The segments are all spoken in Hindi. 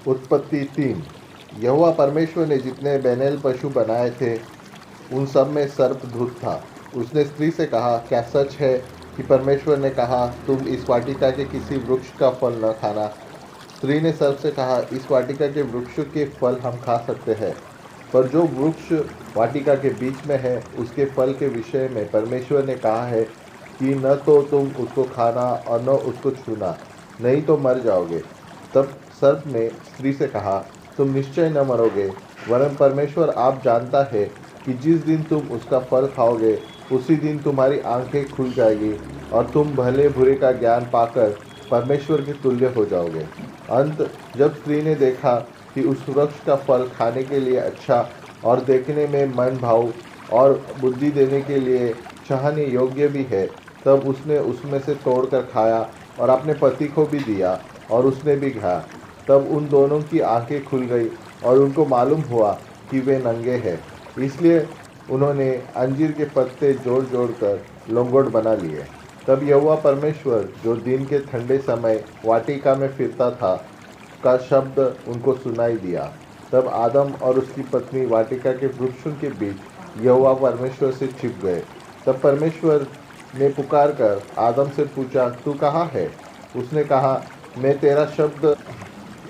उत्पत्ति 3। यहोवा परमेश्वर ने जितने बैनेल पशु बनाए थे उन सब में सर्प धूर्त था। उसने स्त्री से कहा, क्या सच है कि परमेश्वर ने कहा, तुम इस वाटिका के किसी वृक्ष का फल न खाना? स्त्री ने सर्प से कहा, इस वाटिका के वृक्ष के फल हम खा सकते हैं, पर जो वृक्ष वाटिका के बीच में है उसके फल के विषय में परमेश्वर ने कहा है कि न तो तुम उसको खाना और न उसको छूना, नहीं तो मर जाओगे। तब सर्प ने स्त्री से कहा, तुम निश्चय न मरोगे, वरन परमेश्वर आप जानता है कि जिस दिन तुम उसका फल खाओगे उसी दिन तुम्हारी आंखें खुल जाएगी और तुम भले बुरे का ज्ञान पाकर परमेश्वर के तुल्य हो जाओगे। अंत जब स्त्री ने देखा कि उस वृक्ष का फल खाने के लिए अच्छा और देखने में मन भाव और बुद्धि देने के लिए चाहने योग्य भी है, तब उसने उसमें से तोड़कर खाया और अपने पति को भी दिया और उसने भी खाया। तब उन दोनों की आंखें खुल गई और उनको मालूम हुआ कि वे नंगे हैं, इसलिए उन्होंने अंजीर के पत्ते जोड़ जोड़ कर लंगोट बना लिए। तब यहोवा परमेश्वर जो दिन के ठंडे समय वाटिका में फिरता था का शब्द उनको सुनाई दिया। तब आदम और उसकी पत्नी वाटिका के वृक्षों के बीच यहोवा परमेश्वर से छिप गए। तब परमेश्वर ने पुकार कर आदम से पूछा, तू कहाँ है? उसने कहा, मैं तेरा शब्द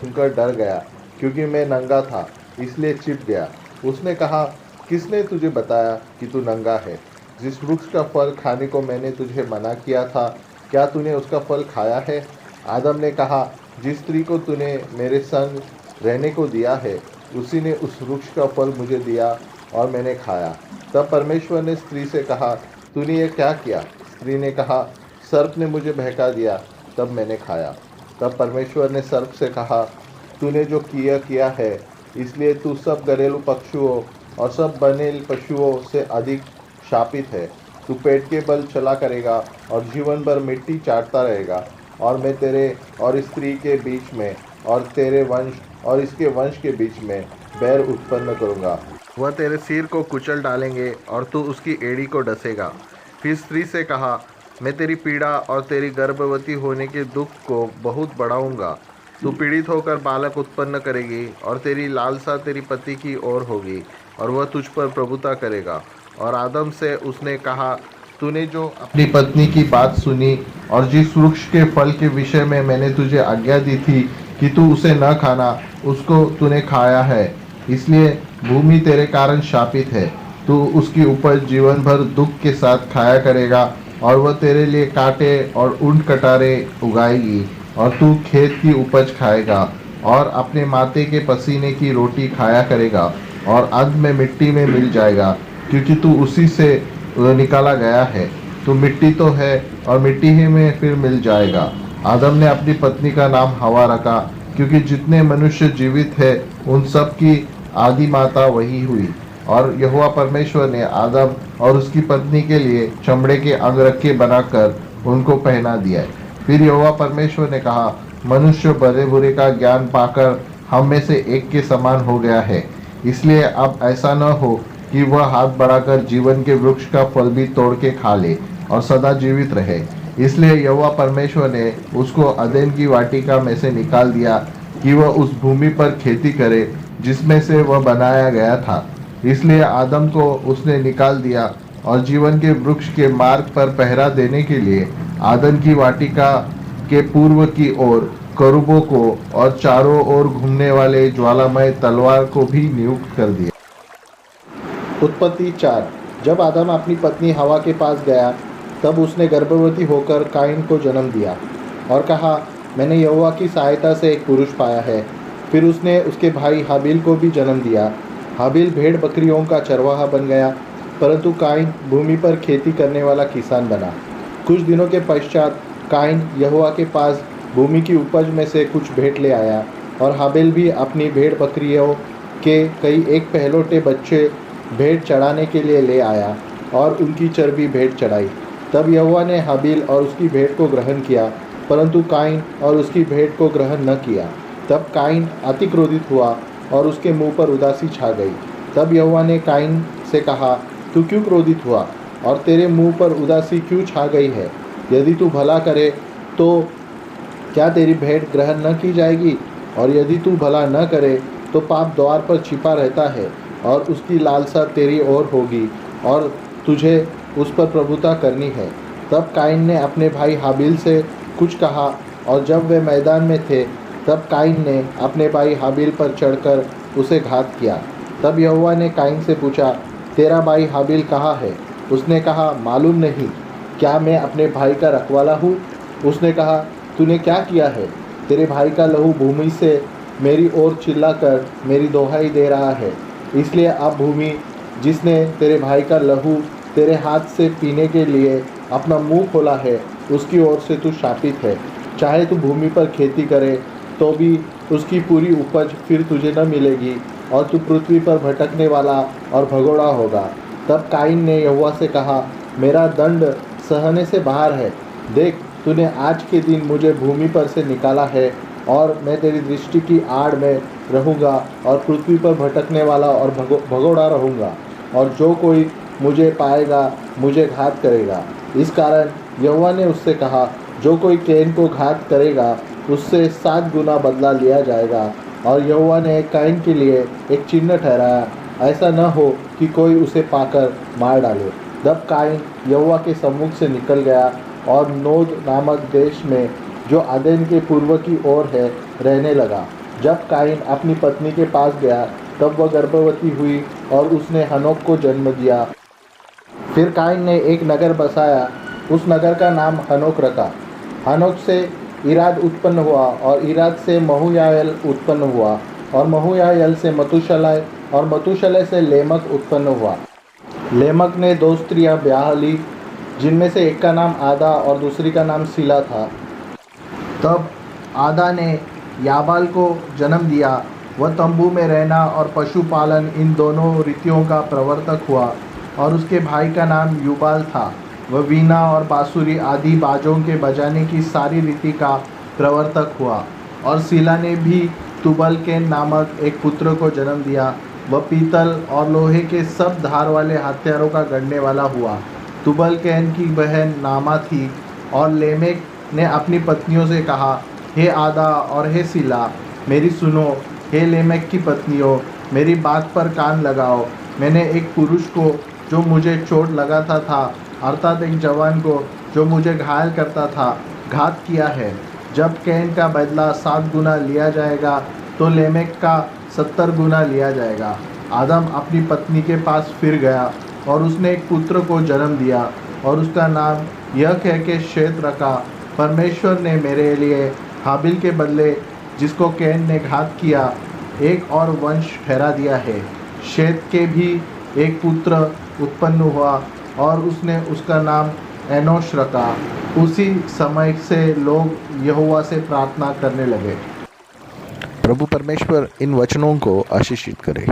सुनकर डर गया, क्योंकि मैं नंगा था, इसलिए छिप गया। उसने कहा, किसने तुझे बताया कि तू नंगा है? जिस वृक्ष का फल खाने को मैंने तुझे मना किया था, क्या तूने उसका फल खाया है? आदम ने कहा, जिस स्त्री को तूने मेरे संग रहने को दिया है, उसी ने उस वृक्ष का फल मुझे दिया और मैंने खाया। तब परमेश्वर ने स्त्री से कहा, तूने ये क्या किया? स्त्री ने कहा, सर्प ने मुझे बहका दिया, तब मैंने खाया। तब परमेश्वर ने सर्प से कहा, तूने जो किया है, इसलिए तू सब घरेलू पक्षियों और सब बनेल पशुओं से अधिक शापित है। तू पेट के बल चला करेगा और जीवन भर मिट्टी चाटता रहेगा। और मैं तेरे और स्त्री के बीच में और तेरे वंश और इसके वंश के बीच में बैर उत्पन्न करूँगा। वह तेरे सिर को कुचल डालेंगे और तू उसकी एड़ी को डसेगा। फिर स्त्री से कहा, मैं तेरी पीड़ा और तेरी गर्भवती होने के दुख को बहुत बढ़ाऊंगा। तू पीड़ित होकर बालक उत्पन्न करेगी और तेरी लालसा तेरी पति की ओर होगी और वह तुझ पर प्रभुता करेगा। और आदम से उसने कहा, तूने जो अपनी पत्नी की बात सुनी और जिस वृक्ष के फल के विषय में मैंने तुझे आज्ञा दी थी कि तू उसे न खाना, उसको तूने खाया है, इसलिए भूमि तेरे कारण शापित है। तू उसकी उपज जीवन भर दुख के साथ खाया करेगा और वह तेरे लिए कांटे और ऊंट कटारे उगाएगी और तू खेत की उपज खाएगा और अपने माथे के पसीने की रोटी खाया करेगा और अंत में मिट्टी में मिल जाएगा, क्योंकि तू उसी से निकाला गया है। तू मिट्टी तो है और मिट्टी ही में फिर मिल जाएगा। आदम ने अपनी पत्नी का नाम हवा रखा, क्योंकि जितने मनुष्य जीवित है उन सब की आदि माता वही हुई। और यहोवा परमेश्वर ने आदम और उसकी पत्नी के लिए चमड़े के अंगरखे बनाकर उनको पहना दिया। फिर यहोवा परमेश्वर ने कहा, मनुष्य भले बुरे का ज्ञान पाकर हम में से एक के समान हो गया है, इसलिए अब ऐसा न हो कि वह हाथ बढ़ाकर जीवन के वृक्ष का फल भी तोड़ के खा ले और सदा जीवित रहे। इसलिए यहोवा परमेश्वर ने उसको अदन की वाटिका में से निकाल दिया कि वह उस भूमि पर खेती करे जिसमें से वह बनाया गया था। इसलिए आदम को उसने निकाल दिया और जीवन के वृक्ष के मार्ग पर पहरा देने के लिए आदन की वाटिका के पूर्व की ओर करूबों को और चारों ओर घूमने वाले ज्वालामय तलवार को भी नियुक्त कर दिया। उत्पत्ति 4। जब आदम अपनी पत्नी हवा के पास गया, तब उसने गर्भवती होकर काइन को जन्म दिया और कहा, मैंने यहोवा की सहायता से एक पुरुष पाया है। फिर उसने उसके भाई हाबिल को भी जन्म दिया। हाबिल भेड़ बकरियों का चरवाहा बन गया, परंतु काइन भूमि पर खेती करने वाला किसान बना। कुछ दिनों के पश्चात काइन यहोवा के पास भूमि की उपज में से कुछ भेंट ले आया और हाबिल भी अपनी भेड़ बकरियों के कई एक पहलौठे बच्चे भेंट चढ़ाने के लिए ले आया और उनकी चर्बी भेंट चढ़ाई। तब यहोवा ने हाबिल और उसकी भेंट को ग्रहण किया, परंतु काइन और उसकी भेंट को ग्रहण न किया। तब काइन अति क्रोधित हुआ और उसके मुंह पर उदासी छा गई। तब यहोवा ने काइन से कहा, तू क्यों क्रोधित हुआ और तेरे मुंह पर उदासी क्यों छा गई है? यदि तू भला करे तो क्या तेरी भेंट ग्रहण न की जाएगी? और यदि तू भला न करे तो पाप द्वार पर छिपा रहता है और उसकी लालसा तेरी ओर होगी और तुझे उस पर प्रभुता करनी है। तब काइन ने अपने भाई हाबिल से कुछ कहा, और जब वे मैदान में थे तब काइन ने अपने भाई हाबिल पर चढ़कर उसे घात किया। तब यहोवा ने काइन से पूछा, तेरा भाई हाबिल कहाँ है? उसने कहा, मालूम नहीं, क्या मैं अपने भाई का रखवाला हूँ? उसने कहा, तूने क्या किया है? तेरे भाई का लहू भूमि से मेरी ओर चिल्लाकर मेरी दोहाई दे रहा है। इसलिए अब भूमि जिसने तेरे भाई का लहू तेरे हाथ से पीने के लिए अपना मुंह खोला है, उसकी ओर से तू शापित है। चाहे तू भूमि पर खेती करे तो भी उसकी पूरी उपज फिर तुझे न मिलेगी, और तू पृथ्वी पर भटकने वाला और भगोड़ा होगा। तब काइन ने यहोवा से कहा, मेरा दंड सहने से बाहर है। देख, तूने आज के दिन मुझे भूमि पर से निकाला है, और मैं तेरी दृष्टि की आड़ में रहूँगा और पृथ्वी पर भटकने वाला और भगोड़ा रहूँगा, और जो कोई मुझे पाएगा मुझे घात करेगा। इस कारण यहोवा ने उससे कहा, जो कोई कैन को घात करेगा उससे 7 गुना बदला लिया जाएगा। और यहोवा ने काइन के लिए एक चिन्ह ठहराया, ऐसा न हो कि कोई उसे पाकर मार डाले। तब काइन यहोवा के सम्मुख से निकल गया और नोद नामक देश में, जो आदेन के पूर्व की ओर है, रहने लगा। जब काइन अपनी पत्नी के पास गया तब वह गर्भवती हुई और उसने हनोक को जन्म दिया। फिर काइन ने एक नगर बसाया, उस नगर का नाम हनोक रखा। हनोक से इराद उत्पन्न हुआ, और इराद से महूयाएल उत्पन्न हुआ, और महूयाएल से मतूशलह, और मतूशलह से लेमक उत्पन्न हुआ। लेमक ने 2 स्त्रियां ब्याह ली, जिनमें से एक का नाम आदा और दूसरी का नाम सिला था। तब आदा ने याबाल को जन्म दिया। वह तंबू में रहना और पशुपालन इन दोनों रीतियों का प्रवर्तक हुआ, और उसके भाई का नाम यूबाल था। वह वीणा और बांसुरी आदि बाजों के बजाने की सारी रीति का प्रवर्तक हुआ। और सिला ने भी तुबल कैन नामक एक पुत्र को जन्म दिया। वह पीतल और लोहे के सब धार वाले हथियारों का गढ़ने वाला हुआ। तुबल कैन की बहन नामा थी। और लेमेक ने अपनी पत्नियों से कहा, हे आदा और हे सिला, मेरी सुनो। हे लेमेक की पत्नियों, मेरी बात पर कान लगाओ। मैंने एक पुरुष को जो मुझे चोट लगाता था, अर्थात एक जवान को जो मुझे घायल करता था, घात किया है। जब कैन का बदला 7 गुना लिया जाएगा तो लेमेक का 70 गुना लिया जाएगा। आदम अपनी पत्नी के पास फिर गया और उसने एक पुत्र को जन्म दिया, और उसका नाम यह कह के शेत रखा, परमेश्वर ने मेरे लिए हाबिल के बदले जिसको कैन ने घात किया, एक और वंश ठहरा दिया है। शेत के भी एक पुत्र उत्पन्न हुआ, और उसने उसका नाम एनोश रखा। उसी समय से लोग यहोवा से प्रार्थना करने लगे। प्रभु परमेश्वर इन वचनों को आशीषित करे।